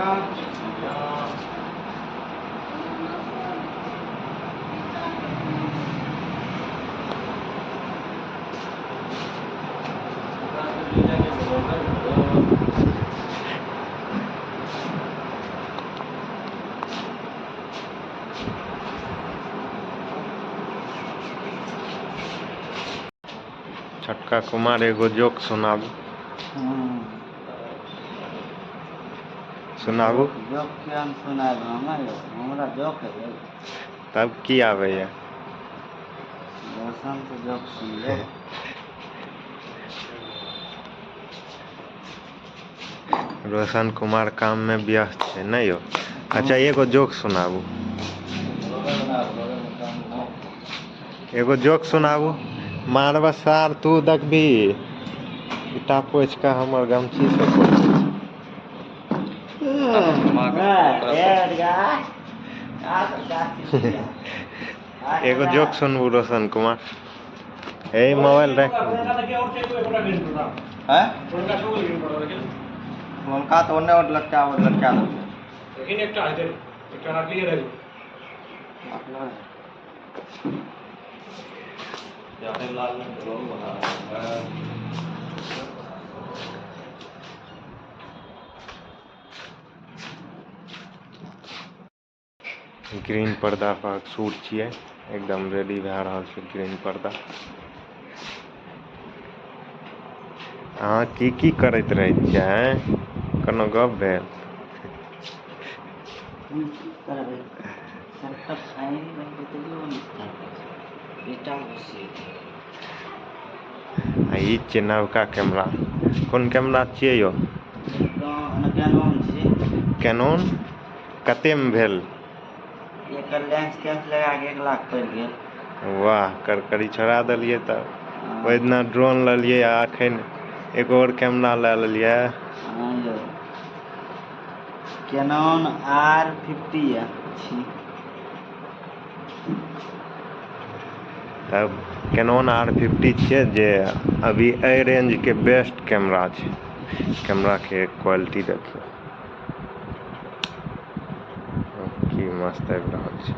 छोटका कुमार एगो जोक सुनाबू। सुनाबू। जोक क्या सुनाब हमरा जोक है तब की आबैया? रोशन से जोक सुन लो। रोशन कुमार काम में व्यस्त है नहीं हो? अच्छा एगो जोक सुनाबू। एगो जोक सुनाबू। मारबा सार तू देखबी इटा पोछ के हमर गमछी से पोछ। एगो जोक सुनबू रोशन कुमार। ए मोबाइल रख। उनका तो ओने और लटका दो। लेकिन एकटा है एकटा क्लियर है। ग्रीन पर्दा पर शूट छियै, एकदम रेडी भए रहल छै ग्रीन पर्दा। अहाँ की करैत रहै छियै? कोनो गप भेल? आ ई छियै नवका कैमरा। कोन कैमरा छियै यौ? कैनन। कतेमे भेल? एकर लेंस तेंस लगा के 1 लाख पड़ि गेल। वाह करकरी छोड़ा देलियै तब। ओहि दिना ड्रोन लेलियै आ एखन एगो और कैमरा ले लेलियै। कैनन R50 छी। तब कैनन R50 छियै जे अभी एहि रेंजके बेस्ट कैमरा छै। कैमराके क्वालिटी देखियौ की मस्त आबि रहल छै।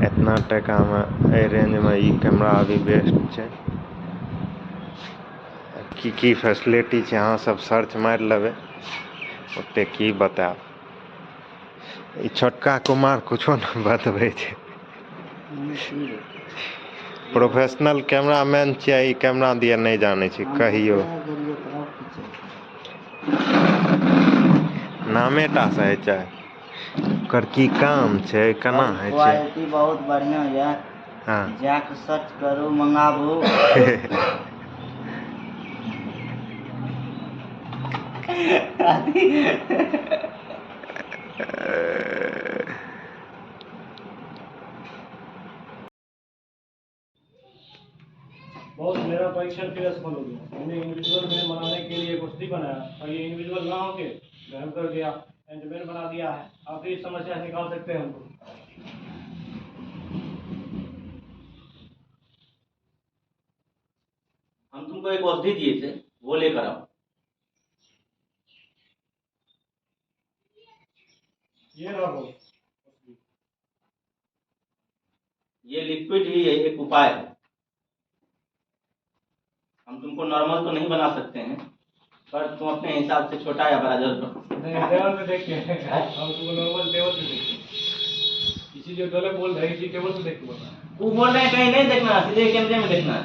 इतना टकामे एहि रेंजमे ई कैमरा अभी बेस्ट छै। की फैसिलिटी छै अहाँ सब सर्च मारि लेबै, ओते की बतायब। ई छोटका कुमार कुछो न बतबै छै। प्रोफेशनल कैमरामैन छियै, ई कैमरा दिया नहीं जाने छै कहियो। नामे टा से होइ छै, ओकर की काम छै, केना होइ छै? क्वालिटी बहुत बढ़िया है। हाँ। जाके सर्च करू, मंगाबू। बहुत मेरा परीक्षण फिर असफल हो गया। मैंने इंडिविजुअल में बनाने के लिए कुश्ती बनाया और ये इंडिविजुअल ना होके गहन कर दिया, एंडमैन बना दिया है। आप इस समस्या से निकाल सकते हैं हमको। हम तुमको एक औषधि दिए थे, वो लेकर आओ। ये रहा वो। ये लिक्विड ही एक उपाय है। हम तुमको नॉर्मल तो नहीं बना सकते हैं, पर तुम अपने हिसाब से छोटा या बड़ा जरूर करो। टेबल पे देखते हैं, हम तुमको नॉर्मल टेबल पे देखते हैं। किसी जो गलत बोल रहे हैं, इसी टेबल पे देख के बोलना है। वो बोल रहे हैं कहीं नहीं देखना, सीधे कैमरे में देखना है।